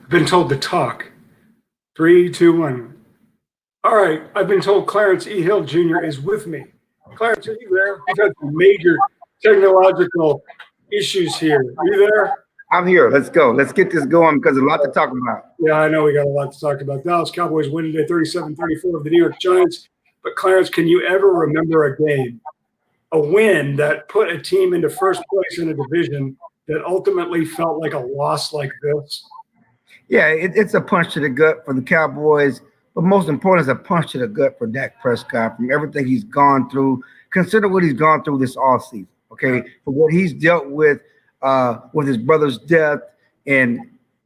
I've been told to talk. 3, 2, 1. All right. I've been told Clarence E. Hill Jr. is with me. Clarence, are you there? We've had some major technological issues here. Are you there? I'm here. Let's go. Let's get this going because there's a lot to talk about. Yeah, I know we got a lot to talk about. Dallas Cowboys win today 37-34 of the New York Giants. But Clarence, can you ever remember a game, a win that put a team into first place in a division that ultimately felt like a loss like this? Yeah, it's a punch to the gut for the Cowboys, but most important, it's a punch to the gut for Dak Prescott from everything he's gone through. Consider what he's gone through this offseason, okay? For what he's dealt with his brother's death and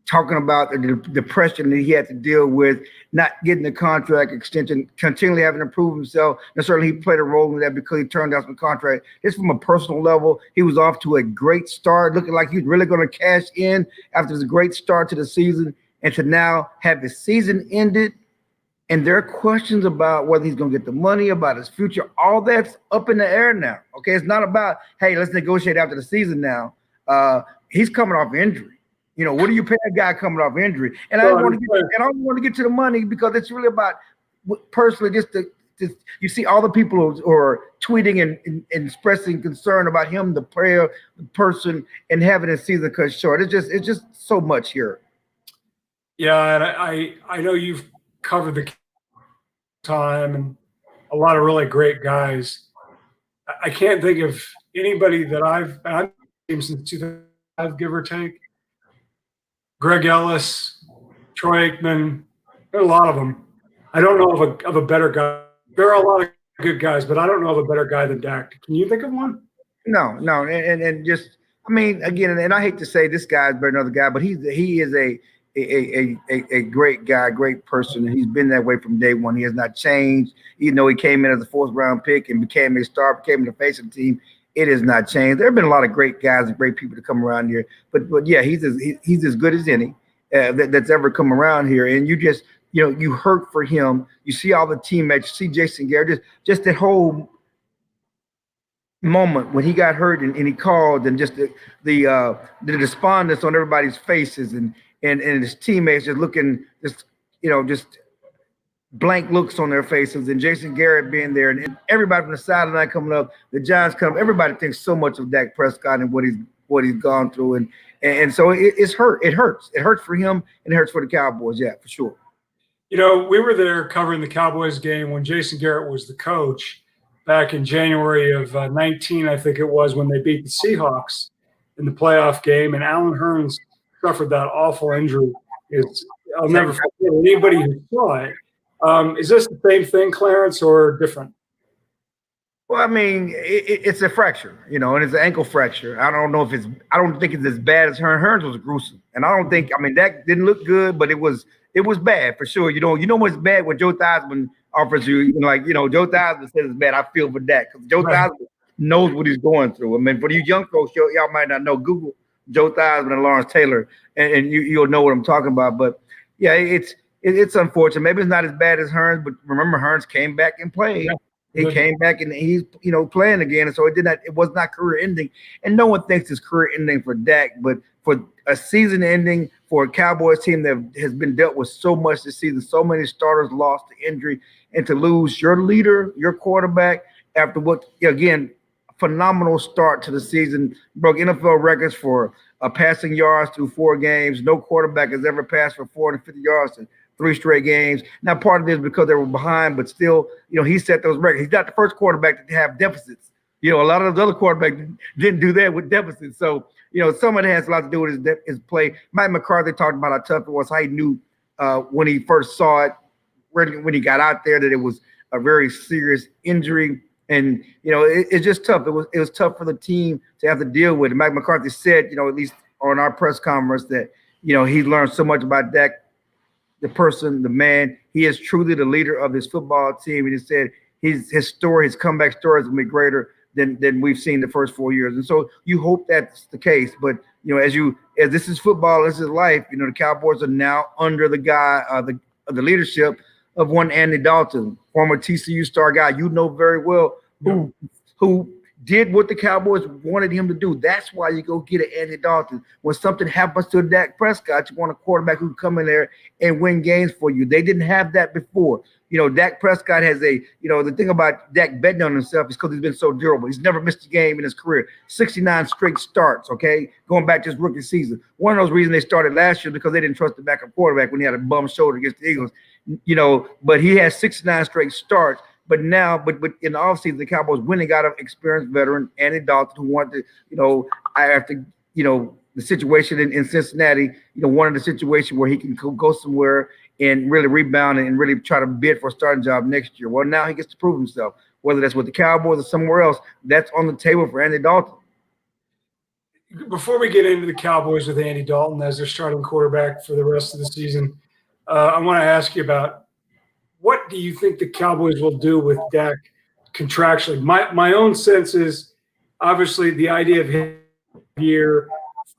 talking about the depression that he had to deal with, not getting the contract extension, continually having to prove himself. And certainly he played a role in that because he turned down some contract. Just from a personal level, he was off to a great start, looking like he was really going to cash in after his great start to the season. And to now have his season ended, and there are questions about whether he's going to get the money, about his future. All that's up in the air now. Okay, it's not about, hey, let's negotiate after the season now. He's coming off injury. You know, what do you pay a guy coming off injury? And I don't want to get to the money because it's really about personally just you see all the people who are tweeting and expressing concern about him, the player, the person, and having his season cut short. It's just so much here. Yeah, and I know you've covered the time and a lot of really great guys. I can't think of anybody that I've seen since 2005, give or take. Greg Ellis, Troy Aikman, there are a lot of them. I don't know of a better guy. There are a lot of good guys, but I don't know of a better guy than Dak. Can you think of one? No, and just I mean, again, and I hate to say this guy's better than another guy, but he is a great guy, great person, and he's been that way from day one. He has not changed, even though he came in as a fourth round pick and became a star, became the face of the team. It has not changed. There have been a lot of great guys and great people to come around here, but yeah, he's as good as any that's ever come around here. And you hurt for him. You see all the teammates. You see Jason Garrett, just that whole moment when he got hurt and he called, and just the despondence on everybody's faces, and his teammates just looking just blank looks on their faces, and Jason Garrett being there, and everybody from the sideline coming up, the Giants come, everybody thinks so much of Dak Prescott and what he's gone through, and so it's hurt. It hurts for him, and it hurts for the Cowboys, yeah, for sure. You know, we were there covering the Cowboys game when Jason Garrett was the coach back in January of 19, I think it was, when they beat the Seahawks in the playoff game, and Alan Hearns suffered that awful injury. I'll never forget anybody who saw it. Is this the same thing, Clarence, or different? Well, I mean, it's a fracture, and it's an ankle fracture. I don't think it's as bad as Hearns. Hearns was gruesome, and that didn't look good, but it was bad for sure. You know what's bad when Joe Theismann offers you, Joe Theismann says it's bad. I feel for that because Joe Theismann knows what he's going through. I mean, for you young folks, y'all might not know. Google Joe Theismann and Lawrence Taylor, and you'll know what I'm talking about. But yeah, it's unfortunate. Maybe it's not as bad as Hearns, but remember, Hearns came back and played. Yeah. He came back and he's playing again, and so it was not career ending. And no one thinks it's career ending for Dak, but for a season ending for a Cowboys team that has been dealt with so much this season, so many starters lost to injury, and to lose your leader, your quarterback, after what, again, phenomenal start to the season, broke NFL records for passing yards through 4 games. No quarterback has ever passed for 450 yards in 3 straight games. Now, part of it is because they were behind, but still, he set those records. He's not the first quarterback to have deficits. A lot of those other quarterbacks didn't do that with deficits. So, some of it has a lot to do with his play. Mike McCarthy talked about how tough it was, how he knew when he first saw it, when he got out there, that it was a very serious injury. And, it's just tough. It was tough for the team to have to deal with it. Mike McCarthy said, at least on our press conference, that, he learned so much about Dak, the person, the man. He is truly the leader of his football team. And he said his story, his comeback story is going to be greater than we've seen the first 4 years. And so you hope that's the case. But, as this is football, this is life, the Cowboys are now under the guy, the leadership of one Andy Dalton, former TCU star guy, very well, who did what the Cowboys wanted him to do. That's why you go get an Andy Dalton. When something happens to Dak Prescott, you want a quarterback who can come in there and win games for you. They didn't have that before. Dak Prescott has the thing about Dak betting on himself is because he's been so durable. He's never missed a game in his career. 69 straight starts, okay? Going back to his rookie season. One of those reasons they started last year because they didn't trust the backup quarterback when he had a bum shoulder against the Eagles. But he has 69 straight starts. But now, but in the offseason, the Cowboys went and got an experienced veteran, Andy Dalton, who wanted to, after, the situation in Cincinnati, wanted a situation where he can go somewhere and really rebound and really try to bid for a starting job next year. Well, now he gets to prove himself. Whether that's with the Cowboys or somewhere else, that's on the table for Andy Dalton. Before we get into the Cowboys with Andy Dalton as their starting quarterback for the rest of the season, I want to ask you about what do you think the Cowboys will do with Dak contractually? My own sense is obviously the idea of him year,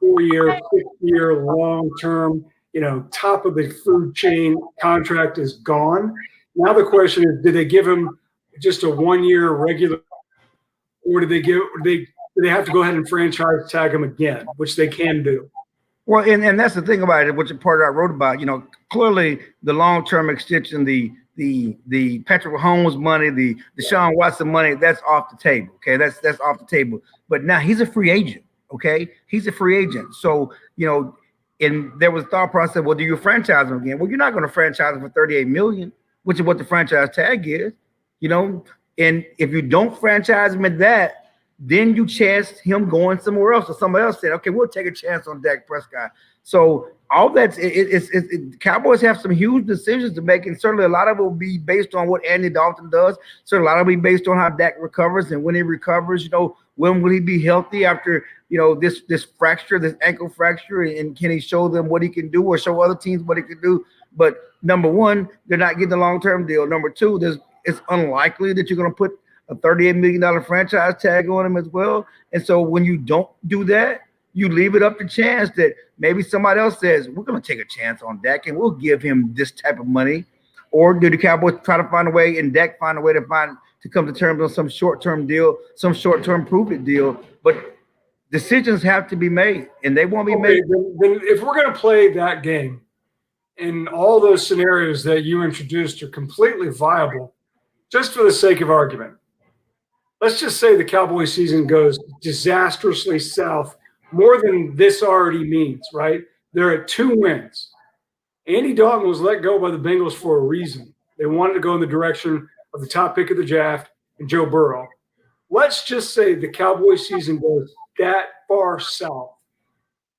4-year, 6-year, long-term, top of the food chain contract is gone. Now the question is, did they give him just a 1-year regular, or do they have to go ahead and franchise tag him again, which they can do? Well, and that's the thing about it, which part I wrote about. Clearly the long-term extension, the Patrick Mahomes money, the Deshaun Watson money, that's off the table. Okay, that's off the table. But now he's a free agent. Okay, he's a free agent. So and there was thought process. Well, do you franchise him again? Well, you're not going to franchise him for $38 million, which is what the franchise tag is. And if you don't franchise him at that, then you chance him going somewhere else, or somebody else said, okay, we'll take a chance on Dak Prescott. So all that's Cowboys have some huge decisions to make, and certainly a lot of it will be based on what Andy Dalton does. So a lot of it will be based on how Dak recovers, and when he recovers, when will he be healthy after this fracture, this ankle fracture, and can he show them what he can do, or show other teams what he can do? But number one, they're not getting a long-term deal. Number two, it's unlikely that you're going to put a $38 million franchise tag on him as well. And so when you don't do that, you leave it up to chance that maybe somebody else says, we're going to take a chance on Dak and we'll give him this type of money. Or do the Cowboys try to find a way, and Dak find a way to come to terms on some short-term deal, some short-term prove-it deal? But decisions have to be made, and they won't be made. Then if we're going to play that game, and all those scenarios that you introduced are completely viable, just for the sake of argument, let's just say the Cowboy season goes disastrously south, more than this already means, right? They're at 2 wins. Andy Dalton was let go by the Bengals for a reason. They wanted to go in the direction of the top pick of the draft and Joe Burrow. Let's just say the Cowboy season goes that far south,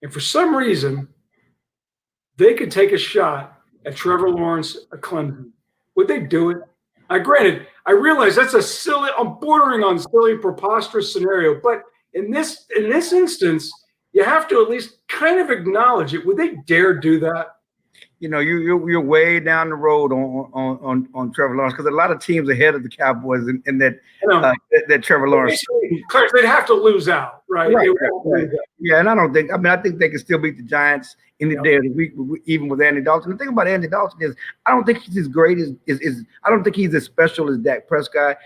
and for some reason, they could take a shot at Trevor Lawrence at Clemson. Would they do it? Granted, I realize that's I'm bordering on silly, preposterous scenario, but in this instance, you have to at least kind of acknowledge it. Would they dare do that? You're way down the road on Trevor Lawrence, because a lot of teams ahead of the Cowboys in that Trevor Lawrence. They'd have to lose out, right? Right. Yeah, and I think they can still beat the Giants any day of the week, even with Andy Dalton. The thing about Andy Dalton is, I don't think he's as great as I don't think he's as special as Dak Prescott,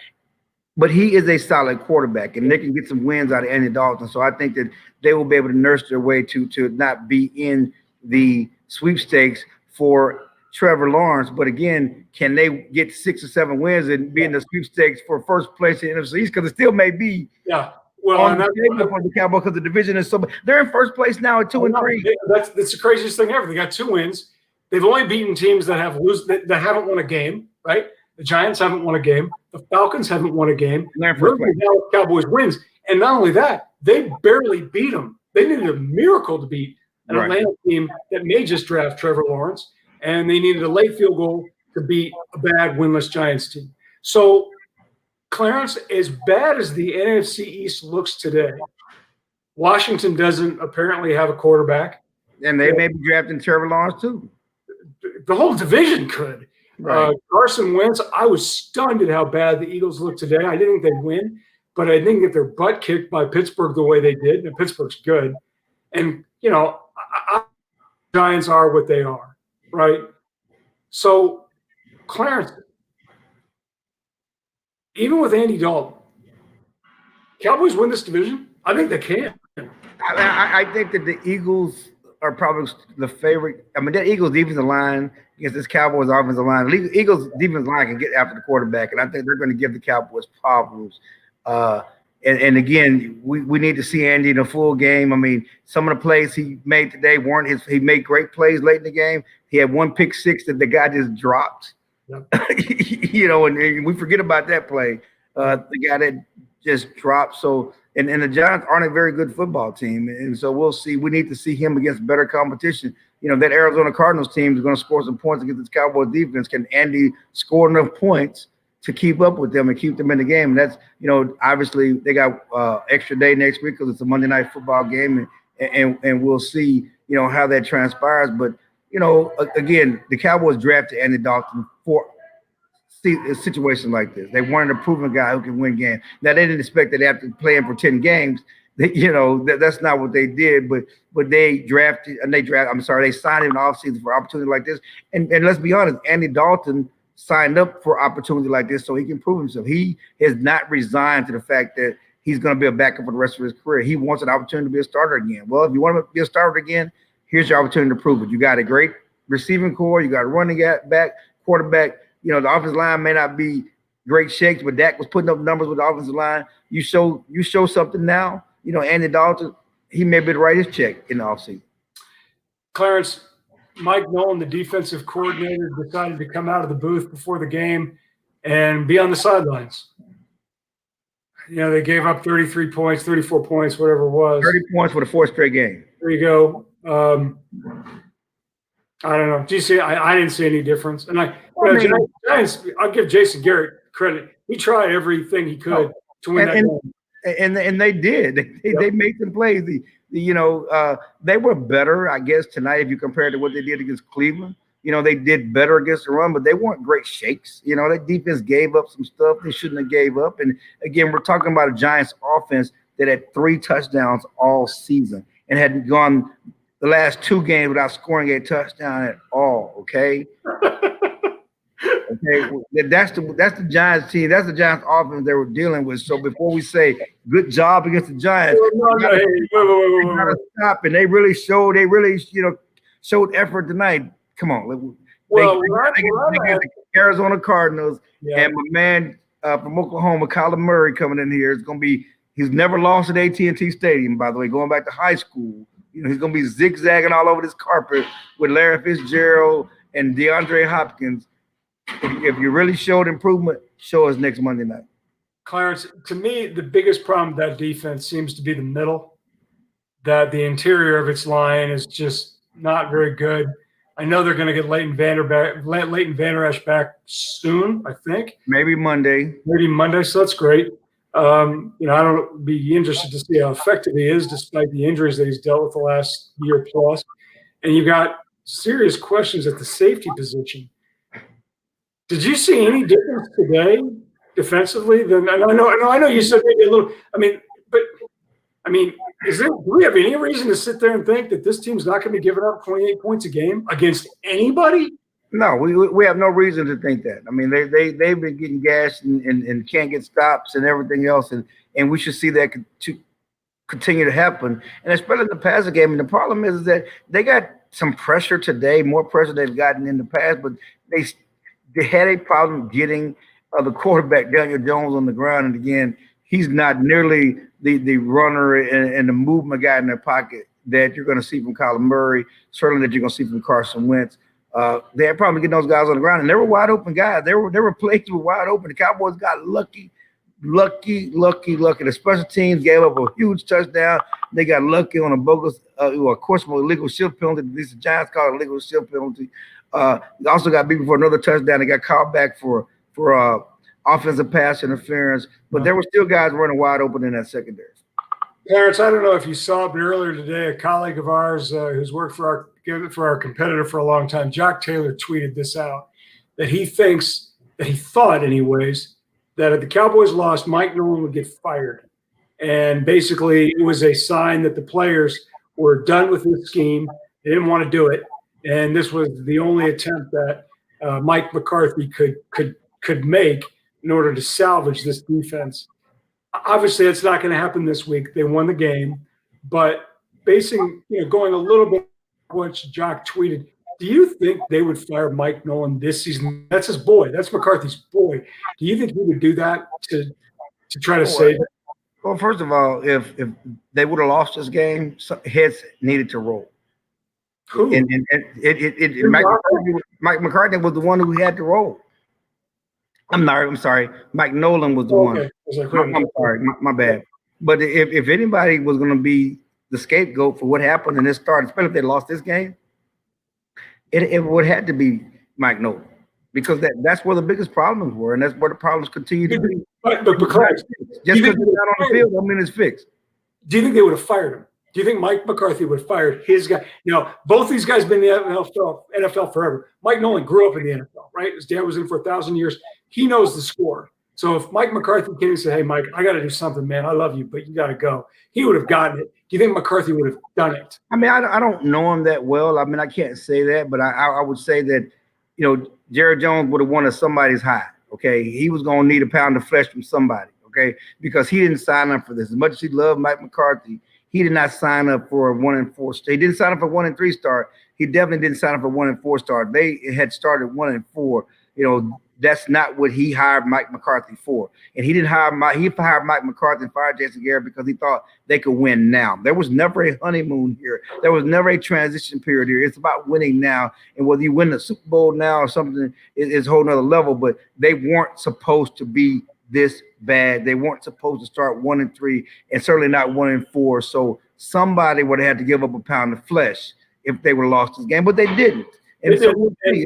but he is a solid quarterback, and they can get some wins out of Andy Dalton. So I think that they will be able to nurse their way to not be in the sweepstakes for Trevor Lawrence. But again, can they get 6 or 7 wins and be in the sweepstakes for first place in the NFC East? Because it still may be on the table for the Cowboys, because the division is so – they're in first place now at 2 and 3. That's the craziest thing ever. They got 2 wins. They've only beaten teams that haven't won a game, right? The Giants haven't won a game. The Falcons haven't won a game. The Cowboys wins. And not only that, they barely beat them. They needed a miracle to beat an Atlanta team that may just draft Trevor Lawrence, and they needed a late field goal to beat a bad winless Giants team. So, Clarence, as bad as the NFC East looks today, Washington doesn't apparently have a quarterback. And they may be drafting Trevor Lawrence too. The whole division could. Right. Carson Wentz, I was stunned at how bad the Eagles looked today. I didn't think they'd win, but I didn't get their butt kicked by Pittsburgh the way they did. And Pittsburgh's good. And, Giants are what they are, right? So, Clarence, even with Andy Dalton, Cowboys win this division? I think they can. I think that the Eagles are probably the favorite. I mean, that Eagles defensive line against this Cowboys offensive line. Eagles defensive line can get after the quarterback, and I think they're going to give the Cowboys problems. And again, we need to see Andy in a full game. I mean, some of the plays he made today weren't his. He made great plays late in the game. He had one pick six that the guy just dropped. Yep. And we forget about that play. The guy that just dropped. So, and the Giants aren't a very good football team, and so we'll see. We need to see him against better competition. That Arizona Cardinals team is going to score some points against this Cowboys defense. Can Andy score enough points to keep up with them and keep them in the game? And that's, obviously they got extra day next week because it's a Monday Night Football game, and we'll see, how that transpires. But, again, the Cowboys drafted Andy Dalton for a situation like this. They wanted a proven guy who can win games. Now, they didn't expect that after playing for 10 games, that's not what they did, but they signed him in the offseason for opportunity like this. And let's be honest, Andy Dalton signed up for opportunity like this so he can prove himself. He has not resigned to the fact that he's going to be a backup for the rest of his career. He wants an opportunity to be a starter again. Well, if you want to be a starter again, here's your opportunity to prove it. You got a great receiving core. You got a running back, quarterback. The offensive line may not be great shakes, but Dak was putting up numbers with the offensive line. You show something now. Andy Dalton, he may be to write his check in the offseason. Clarence, Mike Nolan, the defensive coordinator, decided to come out of the booth before the game and be on the sidelines. They gave up 33 points, 34 points, whatever it was. 30 points for the fourth straight game. There you go. I don't know. Do you see? I didn't see any difference. And Giants, I'll give Jason Garrett credit. He tried everything he could to win that game. And they did. They made some plays. They were better, I guess, tonight if you compare it to what they did against Cleveland. They did better against the run, but they weren't great shakes. That defense gave up some stuff they shouldn't have gave up. And again, we're talking about a Giants offense that had 3 touchdowns all season and had gone the last 2 games without scoring a touchdown at all. Okay. Okay, that's the Giants team. That's the Giants offense they were dealing with. So before we say good job against the Giants, gotta stop. And they really showed effort tonight. Come on, they get the Arizona Cardinals and my man from Oklahoma, Kyler Murray, coming in here. He's never lost at AT&T Stadium, by the way, going back to high school. He's gonna be zigzagging all over this carpet with Larry Fitzgerald and DeAndre Hopkins. If you really showed improvement, show us next Monday night. Clarence, to me, the biggest problem with that defense seems to be the middle, that the interior of its line is just not very good. I know they're going to get Leighton Vander Esch back soon, I think. Maybe Monday. So that's great. I'd be interested to see how effective he is despite the injuries that he's dealt with the last year plus. And you've got serious questions at the safety position. Did you see any difference today defensively? I know you said maybe a little. Do we have any reason to sit there and think that this team's not going to be giving up 28 points a game against anybody? No, we have no reason to think that. I mean, they've been getting gashed and can't get stops and everything else, and we should see that continue to happen. And especially in the passing game. And the problem is that they got some pressure today, more pressure they've gotten in the past, but they had a problem getting the quarterback, Daniel Jones, on the ground. And again, he's not nearly the runner and the movement guy in their pocket that you're going to see from Kyler Murray, certainly that you're going to see from Carson Wentz. They had problems getting those guys on the ground, and they were wide open guys. There were plays that were wide open. The Cowboys got lucky. The special teams gave up a huge touchdown. They got lucky on a bogus, of course, illegal shift penalty. At least the Giants called it illegal shift penalty. They also got beat for another touchdown. They got called back for offensive pass interference, but there were still guys running wide open in that secondary. Clarence, I don't know if you saw it, but earlier today, a colleague of ours who's worked for our competitor for a long time, Jock Taylor, tweeted this out, that he thought anyways, that if the Cowboys lost, Mike Nolan would get fired. And basically it was a sign that the players were done with this scheme. They didn't want to do it. And this was the only attempt that Mike McCarthy could make in order to salvage this defense. Obviously, it's not going to happen this week. They won the game, but going a little bit what Jock tweeted, do you think they would fire Mike Nolan this season? That's his boy. That's McCarthy's boy. Do you think he would do that to try to save it? Well, first of all, if they would have lost this game, heads needed to roll. Who? And Mike McCarthy was the one who had to roll. I'm sorry. Mike Nolan was the one. I'm sorry, my bad. But if anybody was going to be the scapegoat for what happened in this start, especially if they lost this game, it would have to be Mike Nolan, because that's where the biggest problems were, and that's where the problems continue to be. But because just because he's not on the field, don't mean it's fixed. Do you think they would have fired him? Do you think Mike McCarthy would have fired his guy? Both these guys have been in the NFL forever. Mike Nolan grew up in the NFL, right? His dad was in for 1,000 years. He knows the score. So if Mike McCarthy came and said, "Hey, Mike, I got to do something, man. I love you, but you got to go," he would have gotten it. Do you think McCarthy would have done it? I mean, I don't know him that well. I mean, I can't say that, but I would say that, Jerry Jones would have wanted somebody's high. Okay, he was going to need a pound of flesh from somebody. Okay, because he didn't sign up for this. As much as he loved Mike McCarthy, he did not sign up for a 1-4 start. He didn't sign up for 1-3 start. He definitely didn't sign up for 1-4 start. They had started 1-4. That's not what he hired Mike McCarthy for. And he didn't he hired Mike McCarthy and fired Jason Garrett because he thought they could win now. There was never a honeymoon here. There was never a transition period here. It's about winning now. And whether you win the Super Bowl now or something is a whole nother level. But they weren't supposed to be this bad. They weren't supposed to start 1-3 and certainly not 1-4. So somebody would have had to give up a pound of flesh if they would have lost this game, but they didn't. And so we'll see.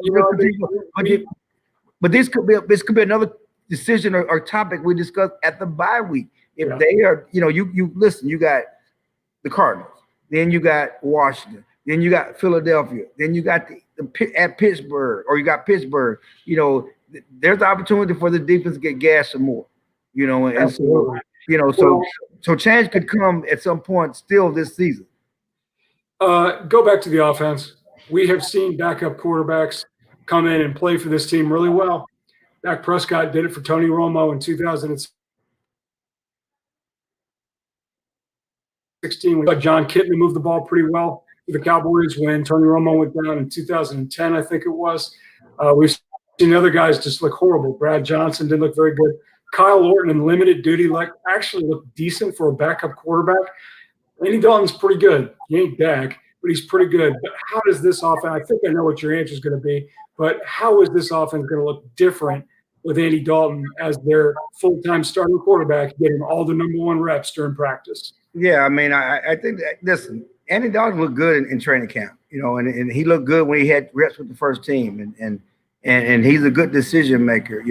But this could be another decision or topic we discussed at the bye week. If they are, you listen, you got the Cardinals, then you got Washington, then you got Philadelphia, then you got at Pittsburgh, or you got Pittsburgh. There's the opportunity for the defense to get gas some more. And so change could come at some point still this season. Go back to the offense. We have seen backup quarterbacks come in and play for this team really well. Dak Prescott did it for Tony Romo in 2016. We got John Kitna move the ball pretty well for the Cowboys when Tony Romo went down in 2010, I think it was. We've seen other guys just look horrible. Brad Johnson didn't look very good. Kyle Orton in limited duty actually looked decent for a backup quarterback. Andy Dalton's pretty good. He ain't Dak, but he's pretty good. But how does this offense – I think I know what your answer is going to be, but how is this offense going to look different with Andy Dalton as their full-time starting quarterback, getting all the number one reps during practice? Yeah, I mean, I think that, listen, Andy Dalton looked good in training camp, and he looked good when he had reps with the first team, and he's a good decision maker.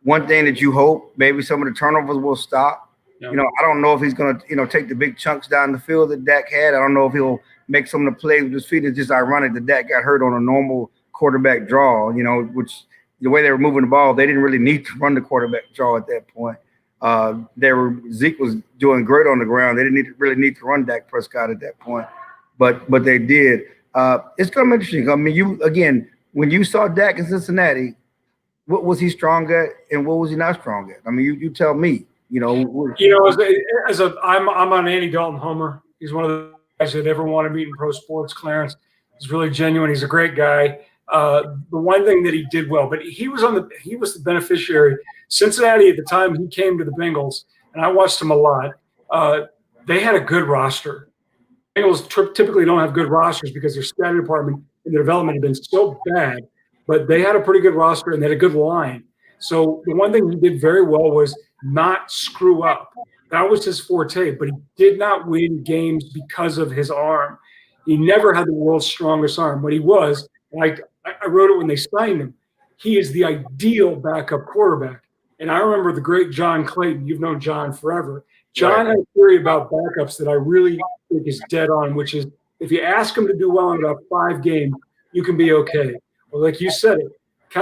One thing that you hope, maybe some of the turnovers will stop. Yeah. I don't know if he's going to, take the big chunks down the field that Dak had. I don't know if he'll make some of the plays with his feet. It's just ironic that Dak got hurt on a normal quarterback draw, which the way they were moving the ball, they didn't really need to run the quarterback draw at that point. Zeke was doing great on the ground. They didn't really need to run Dak Prescott at that point, but they did. It's going to be interesting. I mean, when you saw Dak in Cincinnati, what was he strong at and what was he not strong at? I mean, you tell me. I'm an Andy Dalton homer. He's one of the guys that ever want to meet in pro sports. Clarence, he's really genuine. He's a great guy. The one thing that he did well, but he was the beneficiary. Cincinnati at the time he came to the Bengals, and I watched him a lot. They had a good roster. Bengals typically don't have good rosters because their scouting department and their development had been so bad, but they had a pretty good roster and they had a good line. So the one thing he did very well was not screw up. That was his forte, but he did not win games because of his arm. He never had the world's strongest arm, but he was, like I wrote it when they signed him, he is the ideal backup quarterback. And I remember the great John Clayton. You've known John forever. John had a theory about backups that I really think is dead on, which is if you ask him to do well in about 5 games, you can be okay. Well, like you said,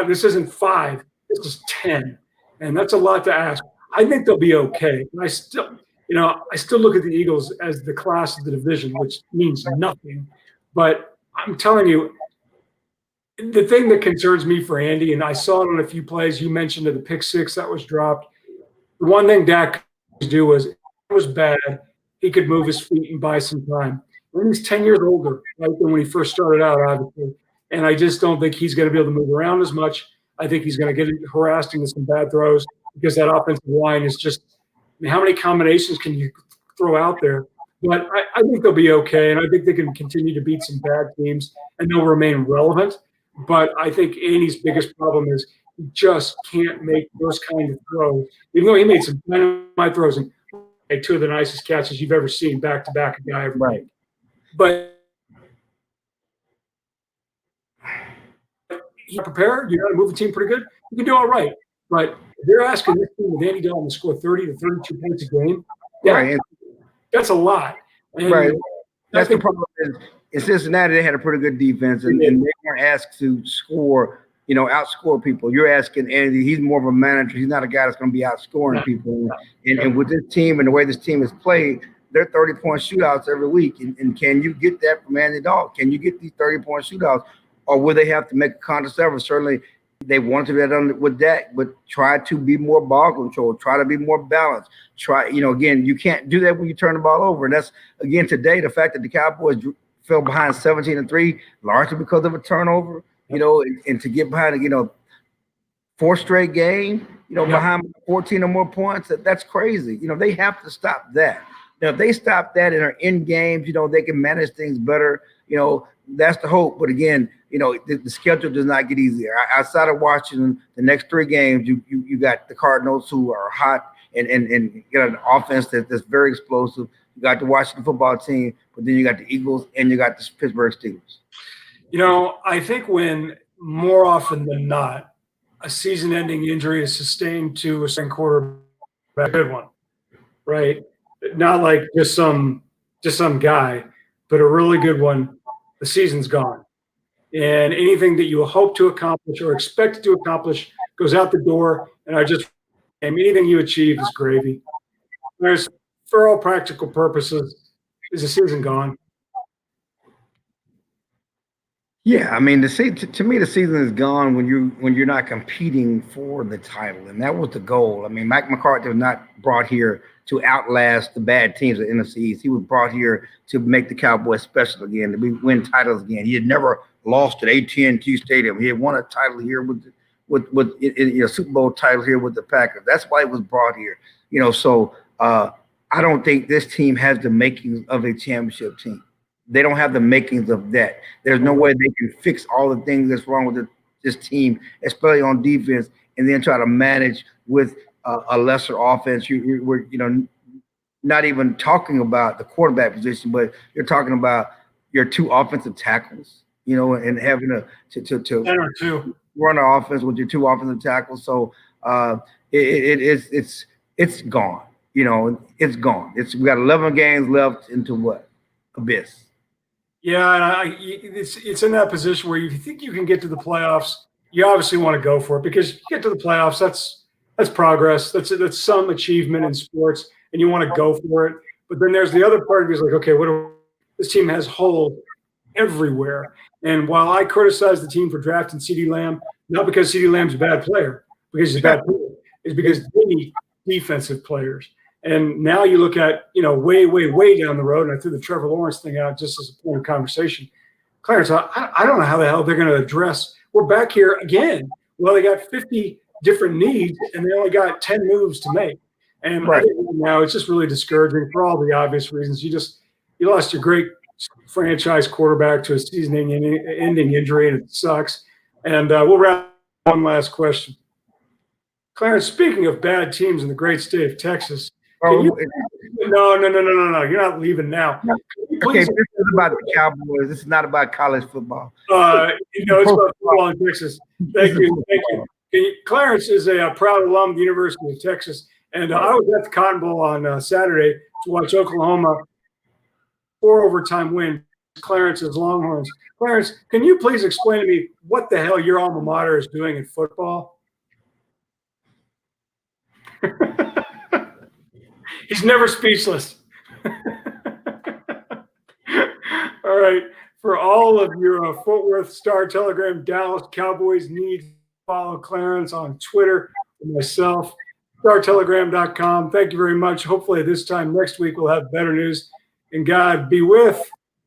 this isn't 5, this is 10. And that's a lot to ask. I think they'll be okay. And I still look at the Eagles as the class of the division, which means nothing. But I'm telling you, the thing that concerns me for Andy, and I saw it on a few plays, you mentioned the pick 6 that was dropped. The one thing Dak do was, if it was bad, he could move his feet and buy some time. When he's 10 years older, right, than when he first started out, obviously. And I just don't think he's going to be able to move around as much. I think he's going to get harassed into some bad throws because that offensive line is just, I mean, how many combinations can you throw out there? But I think they'll be okay, and I think they can continue to beat some bad teams, and they'll remain relevant. But I think Andy's biggest problem is he just can't make those kind of throws. Even though he made some dynamite throws and like two of the nicest catches you've ever seen back to back, a guy ever made. But you're prepared. You know how to move the team pretty good. You can do all right. But if they're asking this team with Andy Dalton to score 30 to 32 points a game, that's a lot. And that's the problem. In Cincinnati, they had a pretty good defense, and they weren't asked to score, outscore people. You're asking Andy; he's more of a manager. He's not a guy that's going to be outscoring people. And with this team and the way this team is played, they're 30-point shootouts every week. And can you get that from Andy Dalton? Can you get these 30-point shootouts, or will they have to make a conscious effort? Certainly, they want to be done with that, but try to be more ball control. Try to be more balanced. Again, you can't do that when you turn the ball over. And that's, again, today, the fact that the Cowboys fell behind 17-3, largely because of a turnover, and to get behind, fourth straight game, behind 14 or more points, that's crazy. They have to stop that. Now, if they stop that and are in games, they can manage things better. That's the hope. But again, the schedule does not get easier. Outside of watching the next three games, you got the Cardinals, who are hot and you got an offense that's very explosive. You got the Washington football team, but then you got the Eagles and you got the Pittsburgh Steelers. I think when more often than not, a season-ending injury is sustained to a second quarterback, a good one, right? Not like just some guy, but a really good one. The season's gone, and anything that you hope to accomplish or expect to accomplish goes out the door. And anything you achieve is gravy. For all practical purposes, is the season gone? Yeah, I mean, to me, the season is gone when you're not competing for the title, and that was the goal. I mean, Mike McCarthy was not brought here to outlast the bad teams of the NFC East. He was brought here to make the Cowboys special again, to win titles again. He had never lost at AT&T Stadium. He had won a title here with Super Bowl title here with the Packers. That's why he was brought here. So I don't think this team has the makings of a championship team. They don't have the makings of that. There's no way they can fix all the things that's wrong with this team, especially on defense, and then try to manage with a lesser offense. We're not even talking about the quarterback position, but you're talking about your two offensive tackles, and having to run an offense with your two offensive tackles. So it's gone. It's gone. We got 11 games left into what? Abyss. Yeah, and it's in that position where you think you can get to the playoffs. You obviously want to go for it because you get to the playoffs. That's progress. That's some achievement in sports, and you want to go for it. But then there's the other part of you is like, okay, this team has holes everywhere. And while I criticize the team for drafting CeeDee Lamb, not because CeeDee Lamb's a bad player, because he's a bad player, it's because they need defensive players. And now you look at, way, way, way down the road, and I threw the Trevor Lawrence thing out just as a point of conversation. Clarence, I don't know how the hell they're going to address. We're back here again. Well, they got 50 different needs, and they only got 10 moves to make. And I think now it's just really discouraging for all the obvious reasons. You lost your great franchise quarterback to a season-ending injury, and it sucks. And we'll wrap one last question. Clarence, speaking of bad teams in the great state of Texas, no, you're not leaving now. Okay, this is about the Cowboys. This is not about college football. It's about football in Texas. Thank you. Clarence is a proud alum of the University of Texas, and I was at the Cotton Bowl on Saturday to watch Oklahoma 4 overtime win. Clarence's Longhorns. Clarence, can you please explain to me what the hell your alma mater is doing in football? He's never speechless. All right. For all of your Fort Worth Star Telegram Dallas Cowboys need to follow Clarence on Twitter and myself StarTelegram.com. Thank you very much. Hopefully this time next week we'll have better news. And God be with,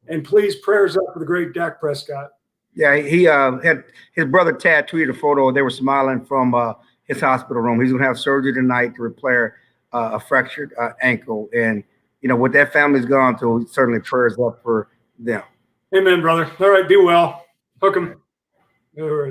and please prayers up for the great Dak Prescott. Yeah, he had his brother Tad tweeted a photo. They were smiling from his hospital room. He's gonna have surgery tonight to repair a fractured ankle, and what that family's gone through, certainly prayers up for them. Amen, brother. All right, be well. Hook 'em.